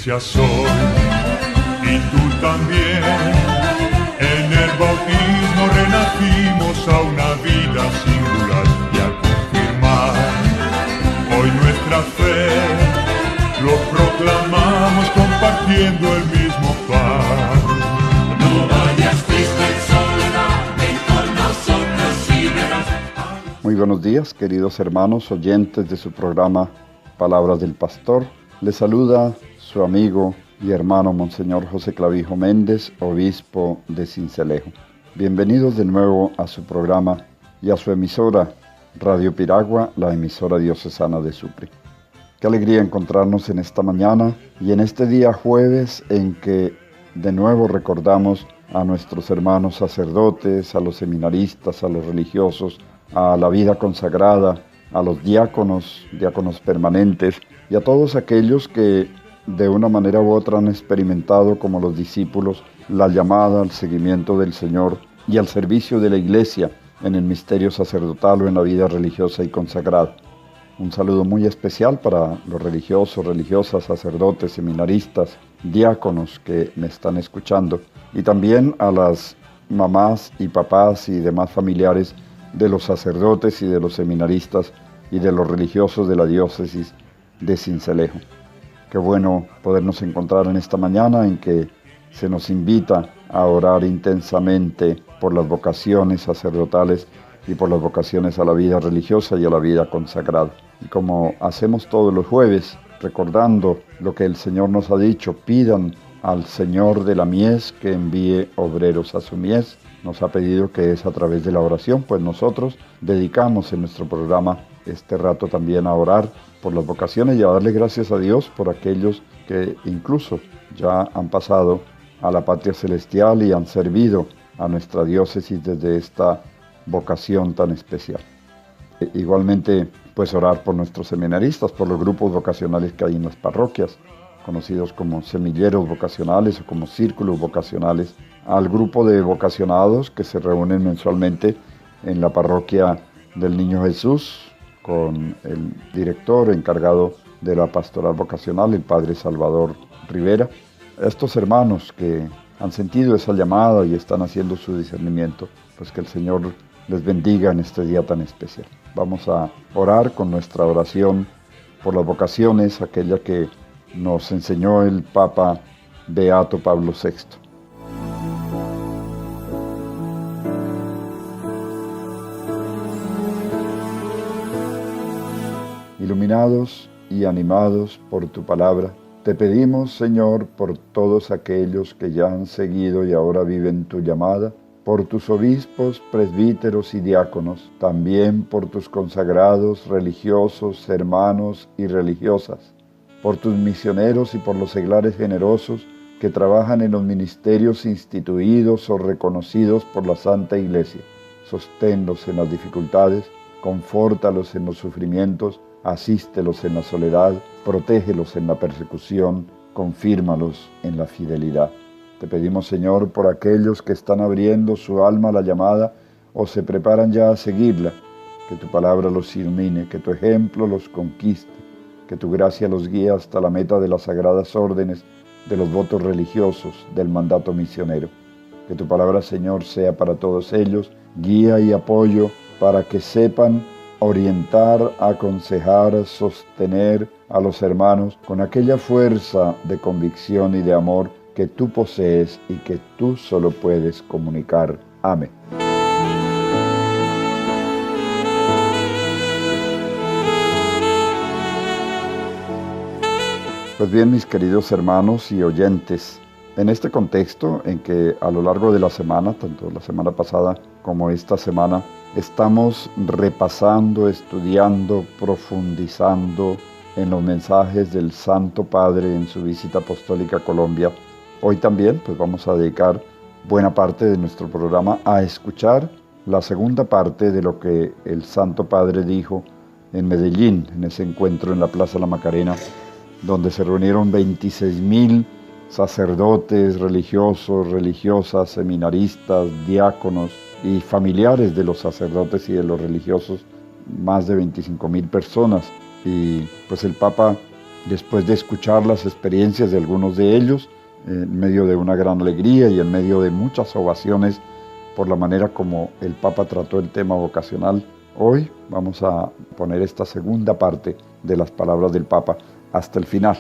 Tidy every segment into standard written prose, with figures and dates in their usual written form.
iglesia soy, y tú también. En el bautismo renacimos a una vida singular y a confirmar hoy nuestra fe. Lo proclamamos compartiendo el mismo pan. No vayas triste en soledad, ven con nosotros y verás. Muy buenos días, queridos hermanos oyentes de su programa Palabras del Pastor. Les saluda su amigo y hermano Monseñor José Clavijo Méndez, obispo de Sincelejo. Bienvenidos de nuevo a su programa y a su emisora Radio Piragua, la emisora diocesana de Sucre. Qué alegría encontrarnos en esta mañana y en este día jueves en que de nuevo recordamos a nuestros hermanos sacerdotes, a los seminaristas, a los religiosos, a la vida consagrada, a los diáconos permanentes y a todos aquellos que de una manera u otra han experimentado como los discípulos la llamada al seguimiento del Señor y al servicio de la Iglesia en el misterio sacerdotal o en la vida religiosa y consagrada. Un saludo muy especial para los religiosos, religiosas, sacerdotes, seminaristas, diáconos que me están escuchando y también a las mamás y papás y demás familiares de los sacerdotes y de los seminaristas y de los religiosos de la diócesis de Sincelejo. Qué bueno podernos encontrar en esta mañana en que se nos invita a orar intensamente por las vocaciones sacerdotales y por las vocaciones a la vida religiosa y a la vida consagrada. Y como hacemos todos los jueves, recordando lo que el Señor nos ha dicho, pidan al Señor de la mies que envíe obreros a su mies. Nos ha pedido que es a través de la oración, pues nosotros dedicamos en nuestro programa este rato también a orar por las vocaciones y a darle gracias a Dios por aquellos que incluso ya han pasado a la patria celestial y han servido a nuestra diócesis desde esta vocación tan especial. Igualmente, pues orar por nuestros seminaristas, por los grupos vocacionales que hay en las parroquias, conocidos como semilleros vocacionales o como círculos vocacionales, al grupo de vocacionados que se reúnen mensualmente en la parroquia del Niño Jesús, con el director encargado de la pastoral vocacional, el Padre Salvador Rivera. Estos hermanos que han sentido esa llamada y están haciendo su discernimiento, pues que el Señor les bendiga en este día tan especial. Vamos a orar con nuestra oración por las vocaciones, aquella que nos enseñó el Papa Beato Pablo VI. Iluminados y animados por tu palabra, te pedimos, Señor, por todos aquellos que ya han seguido y ahora viven tu llamada, por tus obispos, presbíteros y diáconos, también por tus consagrados, religiosos, hermanos y religiosas, por tus misioneros y por los seglares generosos que trabajan en los ministerios instituidos o reconocidos por la Santa Iglesia. Sosténlos en las dificultades, confórtalos en los sufrimientos, asístelos en la soledad, protégelos en la persecución, confírmalos en la fidelidad. Te pedimos, Señor, por aquellos que están abriendo su alma a la llamada o se preparan ya a seguirla, que tu palabra los ilumine, que tu ejemplo los conquiste, que tu gracia los guíe hasta la meta de las sagradas órdenes, de los votos religiosos, del mandato misionero. Que tu palabra, Señor, sea para todos ellos guía y apoyo para que sepan orientar, aconsejar, sostener a los hermanos con aquella fuerza de convicción y de amor que tú posees y que tú solo puedes comunicar. Amén. Pues bien, mis queridos hermanos y oyentes, en este contexto en que a lo largo de la semana, tanto la semana pasada como esta semana, estamos repasando, estudiando, profundizando en los mensajes del Santo Padre en su visita apostólica a Colombia. Hoy también pues vamos a dedicar buena parte de nuestro programa a escuchar la segunda parte de lo que el Santo Padre dijo en Medellín, en ese encuentro en la Plaza La Macarena, donde se reunieron 26,000 sacerdotes, religiosos, religiosas, seminaristas, diáconos y familiares de los sacerdotes y de los religiosos, más de 25,000 personas. Y pues el Papa después de escuchar las experiencias de algunos de ellos, en medio de una gran alegría y en medio de muchas ovaciones por la manera como el Papa trató el tema vocacional, hoy vamos a poner esta segunda parte de las palabras del Papa hasta el final.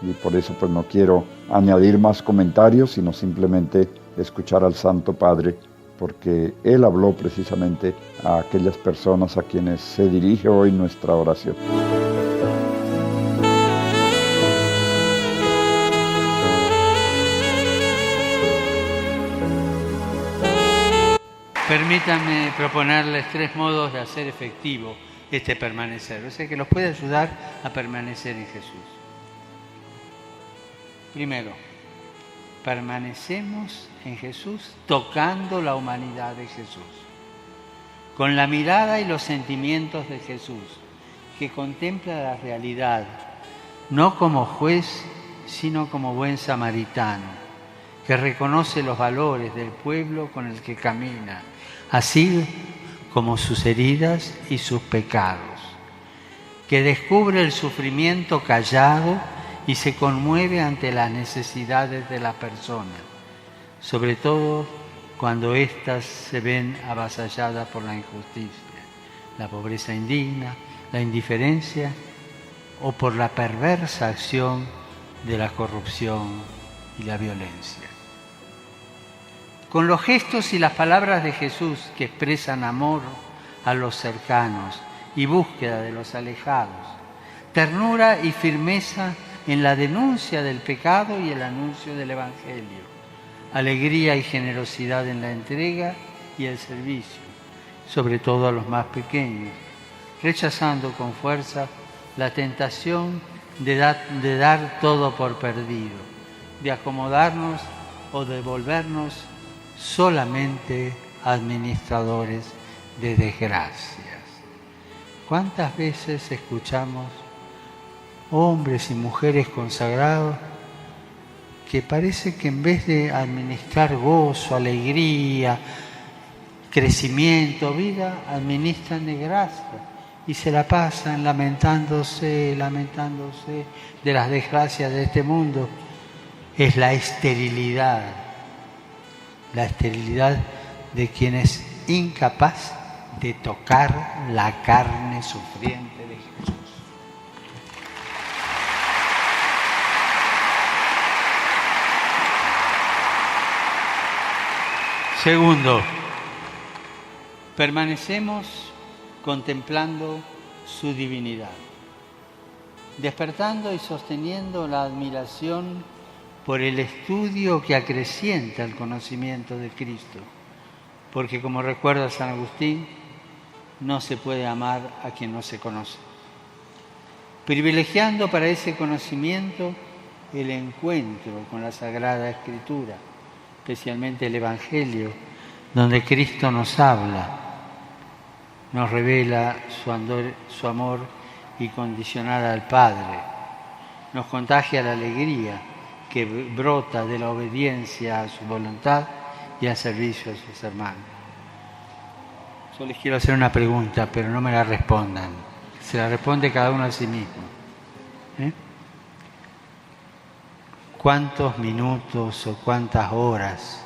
Y por eso pues no quiero añadir más comentarios, sino simplemente escuchar al Santo Padre, porque Él habló precisamente a aquellas personas a quienes se dirige hoy nuestra oración. Permítanme proponerles 3 modos de hacer efectivo este permanecer, o sea que los puede ayudar a permanecer en Jesús. Primero, permanecemos en Jesús tocando la humanidad de Jesús, con la mirada y los sentimientos de Jesús, que contempla la realidad, no como juez, sino como buen samaritano, que reconoce los valores del pueblo con el que camina, así como sus heridas y sus pecados, que descubre el sufrimiento callado y se conmueve ante las necesidades de la persona, sobre todo cuando éstas se ven avasalladas por la injusticia, la pobreza indigna, la indiferencia o por la perversa acción de la corrupción y la violencia. Con los gestos y las palabras de Jesús que expresan amor a los cercanos y búsqueda de los alejados, ternura y firmeza en la denuncia del pecado y el anuncio del Evangelio, alegría y generosidad en la entrega y el servicio, sobre todo a los más pequeños, rechazando con fuerza la tentación de dar todo por perdido, de acomodarnos o de volvernos solamente administradores de desgracias. ¿Cuántas veces escuchamos hombres y mujeres consagrados que parece que en vez de administrar gozo, alegría, crecimiento, vida, administran desgracia y se la pasan lamentándose de las desgracias de este mundo? Es la esterilidad de quien es incapaz de tocar la carne sufriente de Jesús. Segundo, permanecemos contemplando su divinidad, despertando y sosteniendo la admiración por el estudio que acrecienta el conocimiento de Cristo, porque como recuerda San Agustín, no se puede amar a quien no se conoce. Privilegiando para ese conocimiento el encuentro con la Sagrada Escritura, especialmente el Evangelio, donde Cristo nos habla, nos revela su amor incondicional al Padre, nos contagia la alegría que brota de la obediencia a su voluntad y al servicio a sus hermanos. Yo les quiero hacer una pregunta, pero no me la respondan. Se la responde cada uno a sí mismo. ¿Cuántos minutos o cuántas horas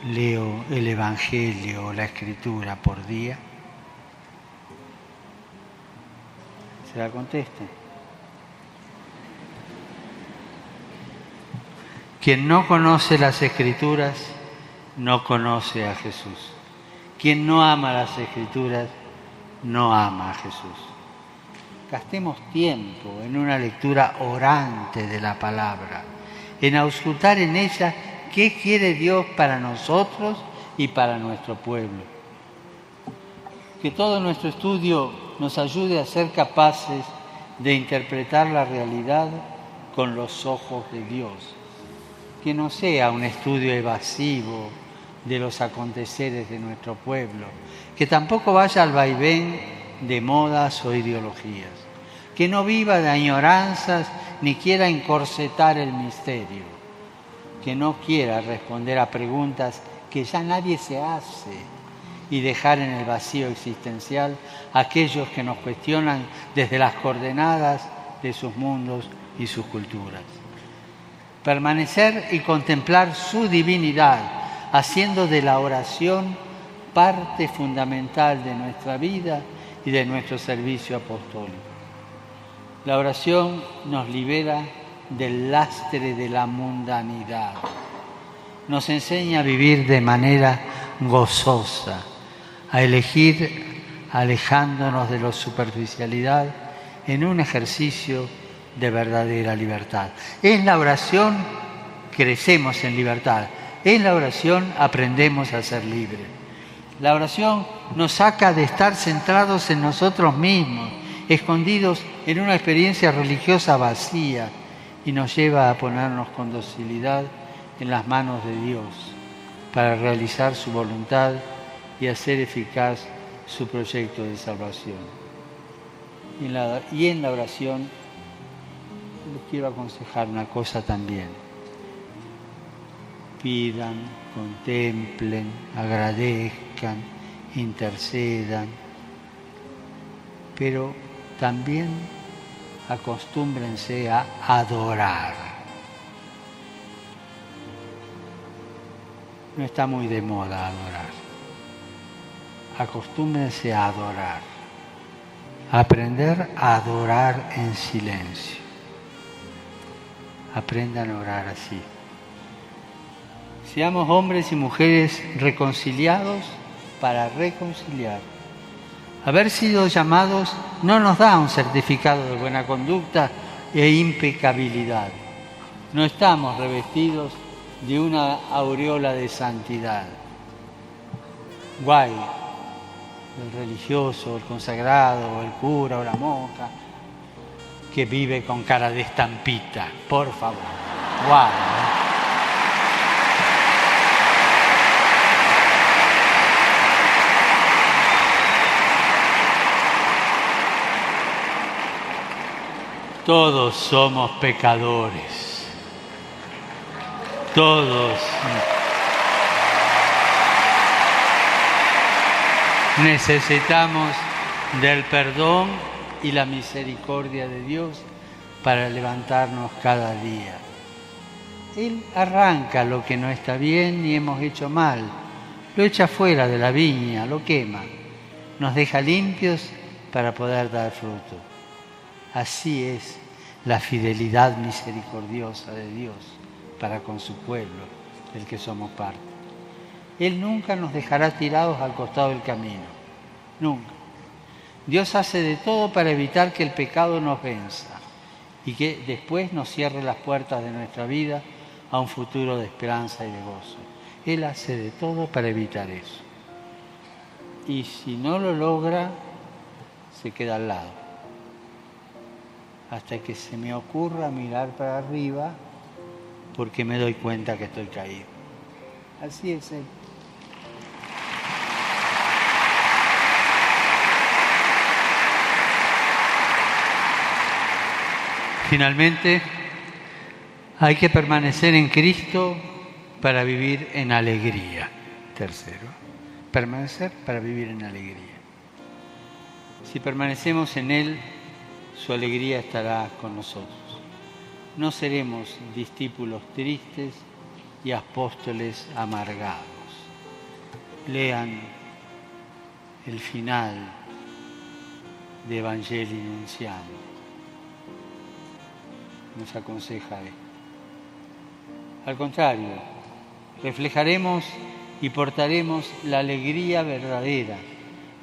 leo el Evangelio o la Escritura por día? Se la contesten. Quien no conoce las Escrituras no conoce a Jesús. Quien no ama las Escrituras no ama a Jesús. Gastemos tiempo en una lectura orante de la palabra, en auscultar en ella qué quiere Dios para nosotros y para nuestro pueblo. Que todo nuestro estudio nos ayude a ser capaces de interpretar la realidad con los ojos de Dios. Que no sea un estudio evasivo de los aconteceres de nuestro pueblo, que tampoco vaya al vaivén de modas o ideologías, que no viva de añoranzas ni quiera encorsetar el misterio, que no quiera responder a preguntas que ya nadie se hace y dejar en el vacío existencial a aquellos que nos cuestionan desde las coordenadas de sus mundos y sus culturas. Permanecer y contemplar su divinidad, haciendo de la oración parte fundamental de nuestra vida y de nuestro servicio apostólico. La oración nos libera del lastre de la mundanidad. Nos enseña a vivir de manera gozosa, a elegir alejándonos de la superficialidad en un ejercicio de verdadera libertad. En la oración crecemos en libertad. En la oración aprendemos a ser libres. La oración nos saca de estar centrados en nosotros mismos, escondidos en una experiencia religiosa vacía, y nos lleva a ponernos con docilidad en las manos de Dios para realizar su voluntad y hacer eficaz su proyecto de salvación. Y en la oración les quiero aconsejar una cosa también. Pidan, contemplen, agradezcan, intercedan, pero también acostúmbrense a adorar. No está muy de moda adorar. Acostúmbrense a adorar. Aprender a adorar en silencio. Aprendan a orar así. Seamos hombres y mujeres reconciliados para reconciliar. Haber sido llamados no nos da un certificado de buena conducta e impecabilidad. No estamos revestidos de una aureola de santidad. Guay, el religioso, el consagrado, el cura o la monja que vive con cara de estampita, por favor. Guay. Todos somos pecadores. Todos necesitamos del perdón y la misericordia de Dios para levantarnos cada día. Él arranca lo que no está bien y hemos hecho mal, lo echa fuera de la viña, lo quema, nos deja limpios para poder dar fruto. Así es la fidelidad misericordiosa de Dios para con su pueblo, del que somos parte. Él nunca nos dejará tirados al costado del camino, nunca. Dios hace de todo para evitar que el pecado nos venza y que después nos cierre las puertas de nuestra vida a un futuro de esperanza y de gozo. Él hace de todo para evitar eso. Y si no lo logra, se queda al lado. Hasta que se me ocurra mirar para arriba, porque me doy cuenta que estoy caído. Así es Él. Finalmente, hay que permanecer en Cristo para vivir en alegría. Tercero, permanecer para vivir en alegría. Si permanecemos en Él, su alegría estará con nosotros. No seremos discípulos tristes y apóstoles amargados. Lean el final de Evangelii Nuntiandi. Nos aconseja esto. Al contrario, reflejaremos y portaremos la alegría verdadera,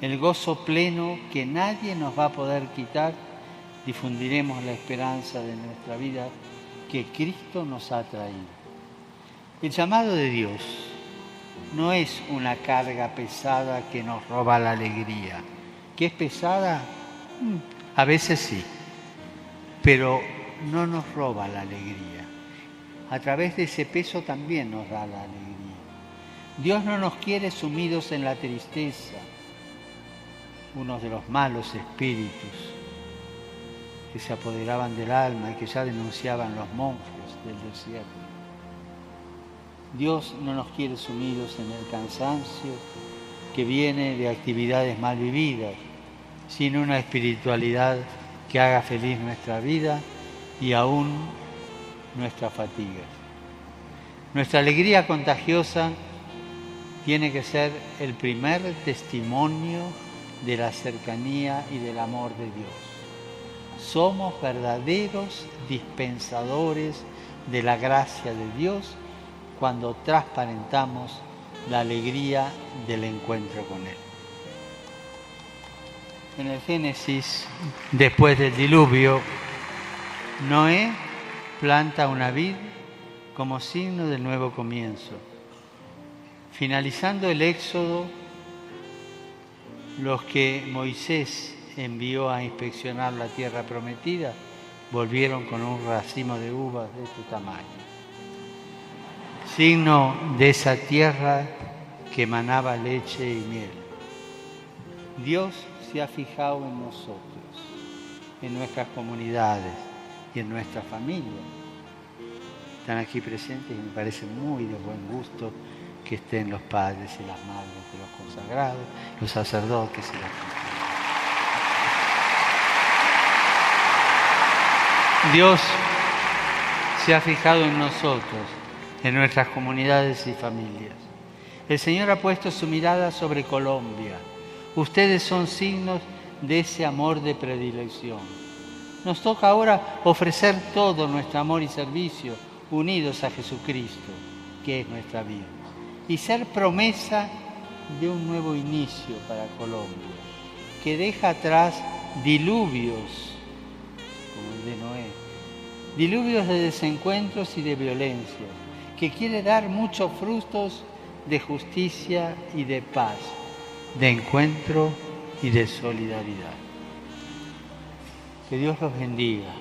el gozo pleno que nadie nos va a poder quitar. Difundiremos la esperanza de nuestra vida que Cristo nos ha traído. El llamado de Dios no es una carga pesada que nos roba la alegría. ¿Que es pesada? A veces sí, pero no nos roba la alegría. A través de ese peso también nos da la alegría. Dios no nos quiere sumidos en la tristeza, uno de los malos espíritus que se apoderaban del alma y que ya denunciaban los monstruos del desierto. Dios no nos quiere sumidos en el cansancio que viene de actividades mal vividas, sino una espiritualidad que haga feliz nuestra vida y aún nuestras fatigas. Nuestra alegría contagiosa tiene que ser el primer testimonio de la cercanía y del amor de Dios. Somos verdaderos dispensadores de la gracia de Dios cuando transparentamos la alegría del encuentro con Él. En el Génesis, después del diluvio, Noé planta una vid como signo del nuevo comienzo. Finalizando el Éxodo, los que Moisés envió a inspeccionar la tierra prometida volvieron con un racimo de uvas de este tamaño. Signo de esa tierra que emanaba leche y miel. Dios se ha fijado en nosotros, en nuestras comunidades y en nuestra familia. Están aquí presentes y me parece muy de buen gusto que estén los padres y las madres de los consagrados, los sacerdotes y las familias. Dios se ha fijado en nosotros, en nuestras comunidades y familias. El Señor ha puesto su mirada sobre Colombia. Ustedes son signos de ese amor de predilección. Nos toca ahora ofrecer todo nuestro amor y servicio unidos a Jesucristo, que es nuestra vida, y ser promesa de un nuevo inicio para Colombia, que deja atrás diluvios, como el de Noé, diluvios de desencuentros y de violencia, que quiere dar muchos frutos de justicia y de paz, de encuentro y de solidaridad. Que Dios los bendiga,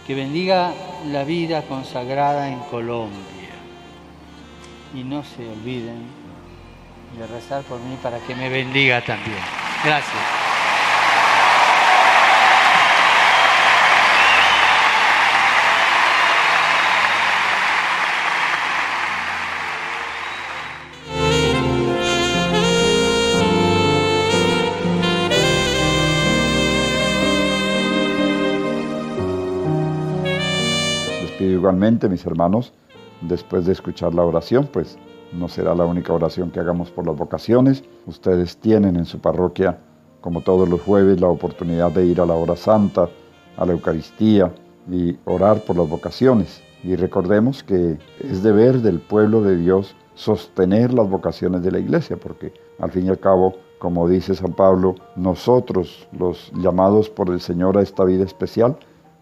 que bendiga la vida consagrada en Colombia y no se olviden de rezar por mí para que me bendiga también. Gracias. Igualmente, mis hermanos, después de escuchar la oración, pues no será la única oración que hagamos por las vocaciones. Ustedes tienen en su parroquia, como todos los jueves, la oportunidad de ir a la hora santa, a la Eucaristía y orar por las vocaciones. Y recordemos que es deber del pueblo de Dios sostener las vocaciones de la Iglesia, porque al fin y al cabo, como dice San Pablo, nosotros, los llamados por el Señor a esta vida especial,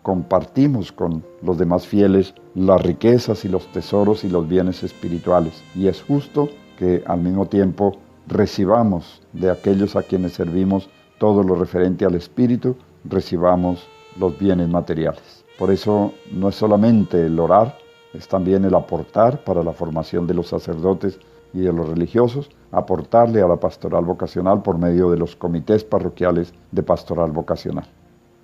compartimos con los demás fieles las riquezas y los tesoros y los bienes espirituales. Y es justo que al mismo tiempo recibamos de aquellos a quienes servimos todo lo referente al Espíritu, recibamos los bienes materiales. Por eso no es solamente el orar, es también el aportar para la formación de los sacerdotes y de los religiosos, aportarle a la pastoral vocacional por medio de los comités parroquiales de pastoral vocacional.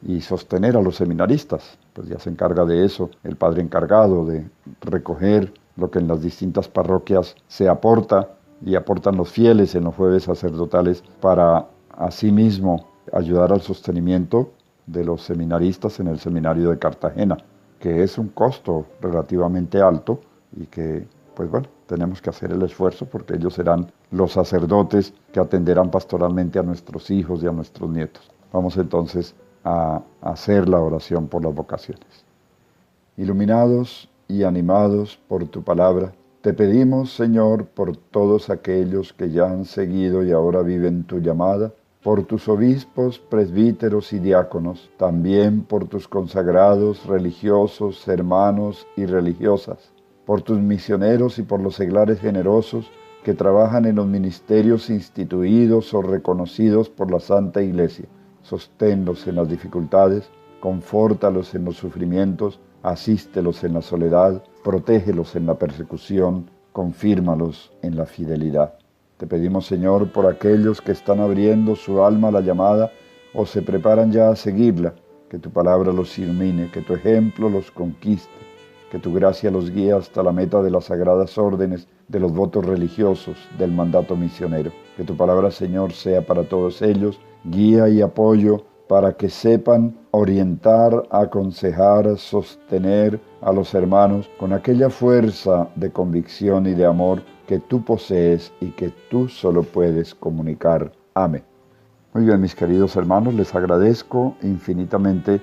Y sostener a los seminaristas, pues ya se encarga de eso el padre encargado de recoger lo que en las distintas parroquias se aporta y aportan los fieles en los jueves sacerdotales para asimismo ayudar al sostenimiento de los seminaristas en el seminario de Cartagena, que es un costo relativamente alto y que, pues bueno, tenemos que hacer el esfuerzo porque ellos serán los sacerdotes que atenderán pastoralmente a nuestros hijos y a nuestros nietos. Vamos entonces a hacer la oración por las vocaciones. Iluminados y animados por tu palabra, te pedimos, Señor, por todos aquellos que ya han seguido y ahora viven tu llamada, por tus obispos, presbíteros y diáconos, también por tus consagrados, religiosos, hermanos y religiosas, por tus misioneros y por los seglares generosos que trabajan en los ministerios instituidos o reconocidos por la Santa Iglesia. Sosténlos en las dificultades, confórtalos en los sufrimientos, asístelos en la soledad, protégelos en la persecución, confírmalos en la fidelidad. Te pedimos, Señor, por aquellos que están abriendo su alma a la llamada o se preparan ya a seguirla, que tu palabra los ilumine, que tu ejemplo los conquiste, que tu gracia los guíe hasta la meta de las sagradas órdenes, de los votos religiosos, del mandato misionero. Que tu palabra, Señor, sea para todos ellos guía y apoyo para que sepan orientar, aconsejar, sostener a los hermanos con aquella fuerza de convicción y de amor que tú posees y que tú solo puedes comunicar. Amén. Muy bien, mis queridos hermanos, les agradezco infinitamente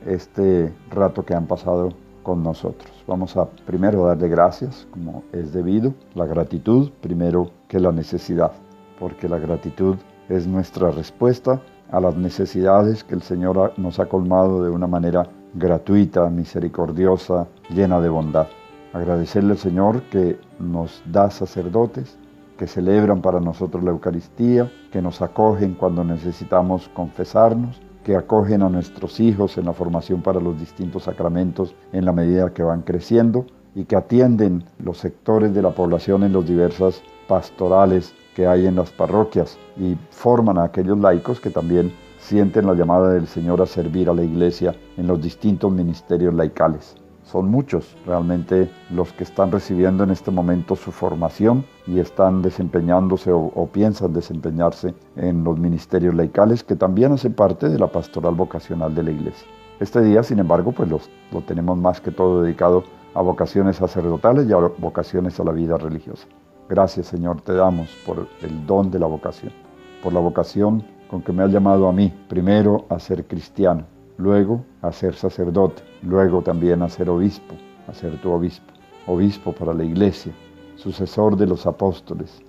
este rato que han pasado con nosotros. Vamos a primero darle gracias, como es debido, la gratitud primero que la necesidad, porque la gratitud es nuestra respuesta a las necesidades que el Señor nos ha colmado de una manera gratuita, misericordiosa, llena de bondad. Agradecerle al Señor que nos da sacerdotes, que celebran para nosotros la Eucaristía, que nos acogen cuando necesitamos confesarnos, que acogen a nuestros hijos en la formación para los distintos sacramentos en la medida que van creciendo y que atienden los sectores de la población en las diversas pastorales que hay en las parroquias y forman a aquellos laicos que también sienten la llamada del Señor a servir a la Iglesia en los distintos ministerios laicales. Son muchos realmente los que están recibiendo en este momento su formación y están desempeñándose o piensan desempeñarse en los ministerios laicales que también hacen parte de la pastoral vocacional de la Iglesia. Este día, sin embargo, pues lo tenemos más que todo dedicado a vocaciones sacerdotales y a vocaciones a la vida religiosa. Gracias, Señor, te damos por el don de la vocación, por la vocación con que me has llamado a mí, primero a ser cristiano, luego a ser sacerdote, luego también a ser obispo, a ser tu obispo, obispo para la Iglesia, sucesor de los apóstoles,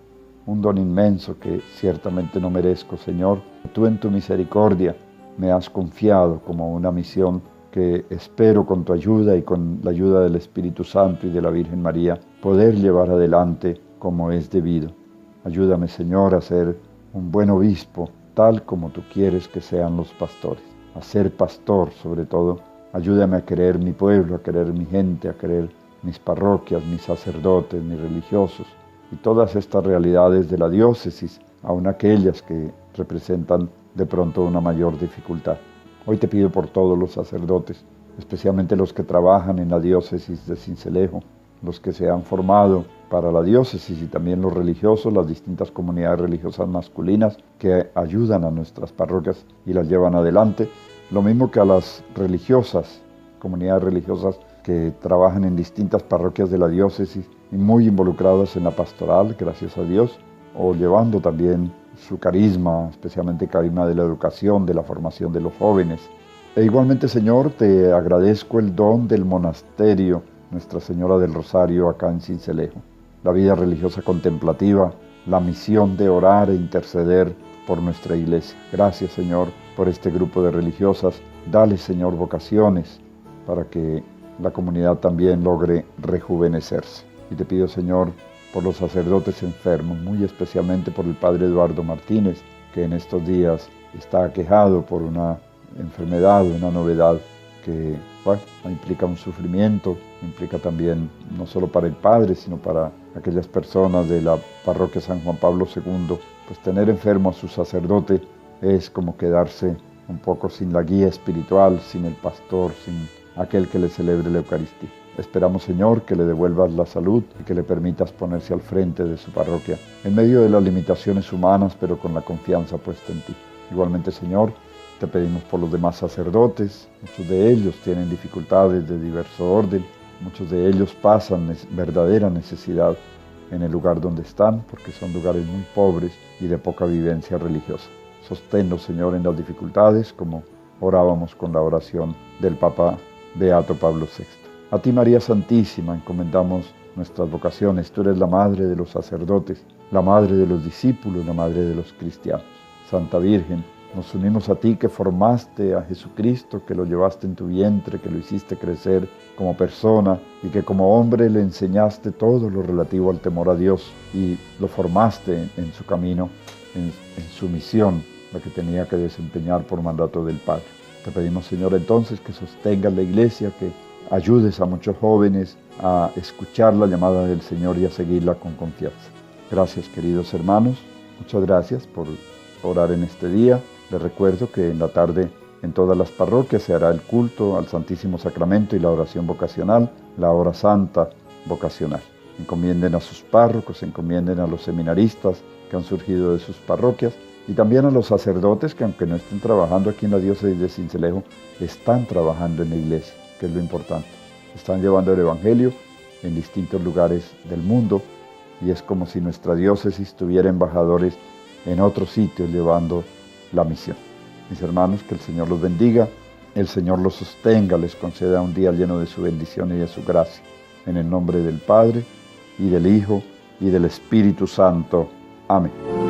un don inmenso que ciertamente no merezco, Señor. Tú en tu misericordia me has confiado como una misión que espero con tu ayuda y con la ayuda del Espíritu Santo y de la Virgen María poder llevar adelante como es debido. Ayúdame, Señor, a ser un buen obispo, tal como tú quieres que sean los pastores. A ser pastor, sobre todo. Ayúdame a querer mi pueblo, a querer mi gente, a querer mis parroquias, mis sacerdotes, mis religiosos y todas estas realidades de la diócesis, aun aquellas que representan de pronto una mayor dificultad. Hoy te pido por todos los sacerdotes, especialmente los que trabajan en la diócesis de Sincelejo, los que se han formado para la diócesis y también los religiosos, las distintas comunidades religiosas masculinas que ayudan a nuestras parroquias y las llevan adelante, lo mismo que a las religiosas, comunidades religiosas que trabajan en distintas parroquias de la diócesis y muy involucradas en la pastoral, gracias a Dios, o llevando también su carisma, especialmente carisma de la educación, de la formación de los jóvenes. E igualmente, Señor, te agradezco el don del monasterio Nuestra Señora del Rosario acá en Sincelejo, la vida religiosa contemplativa, la misión de orar e interceder por nuestra Iglesia. Gracias, Señor, por este grupo de religiosas. Dale, Señor, vocaciones para que la comunidad también logre rejuvenecerse. Y te pido, Señor, por los sacerdotes enfermos, muy especialmente por el Padre Eduardo Martínez, que en estos días está aquejado por una enfermedad, una novedad que implica un sufrimiento, implica también no solo para el Padre, sino para aquellas personas de la parroquia San Juan Pablo II, pues tener enfermo a su sacerdote es como quedarse un poco sin la guía espiritual, sin el pastor, sin aquel que le celebre la Eucaristía. Esperamos, Señor, que le devuelvas la salud y que le permitas ponerse al frente de su parroquia, en medio de las limitaciones humanas, pero con la confianza puesta en ti. Igualmente, Señor, te pedimos por los demás sacerdotes. Muchos de ellos tienen dificultades de diverso orden, muchos de ellos pasan verdadera necesidad en el lugar donde están, porque son lugares muy pobres y de poca vivencia religiosa. Sosténlos, Señor, en las dificultades, como orábamos con la oración del Papa Beato Pablo VI. A ti, María Santísima, encomendamos nuestras vocaciones. Tú eres la madre de los sacerdotes, la madre de los discípulos, la madre de los cristianos. Santa Virgen, nos unimos a ti que formaste a Jesucristo, que lo llevaste en tu vientre, que lo hiciste crecer como persona y que como hombre le enseñaste todo lo relativo al temor a Dios y lo formaste en su camino, en su misión, la que tenía que desempeñar por mandato del Padre. Te pedimos, Señor, entonces que sostengas la Iglesia, que ayudes a muchos jóvenes a escuchar la llamada del Señor y a seguirla con confianza. Gracias, queridos hermanos. Muchas gracias por orar en este día. Les recuerdo que en la tarde en todas las parroquias se hará el culto al Santísimo Sacramento y la oración vocacional, la hora santa vocacional. Encomienden a sus párrocos, encomienden a los seminaristas que han surgido de sus parroquias Y también a los sacerdotes que, aunque no estén trabajando aquí en la diócesis de Sincelejo, están trabajando en la iglesia, que es lo importante. Están llevando el evangelio en distintos lugares del mundo, y es como si nuestra diócesis tuviera embajadores en otros sitios llevando la misión. Mis hermanos, que el Señor los bendiga, el Señor los sostenga, les conceda un día lleno de su bendición y de su gracia. En el nombre del Padre, y del Hijo, y del Espíritu Santo. Amén.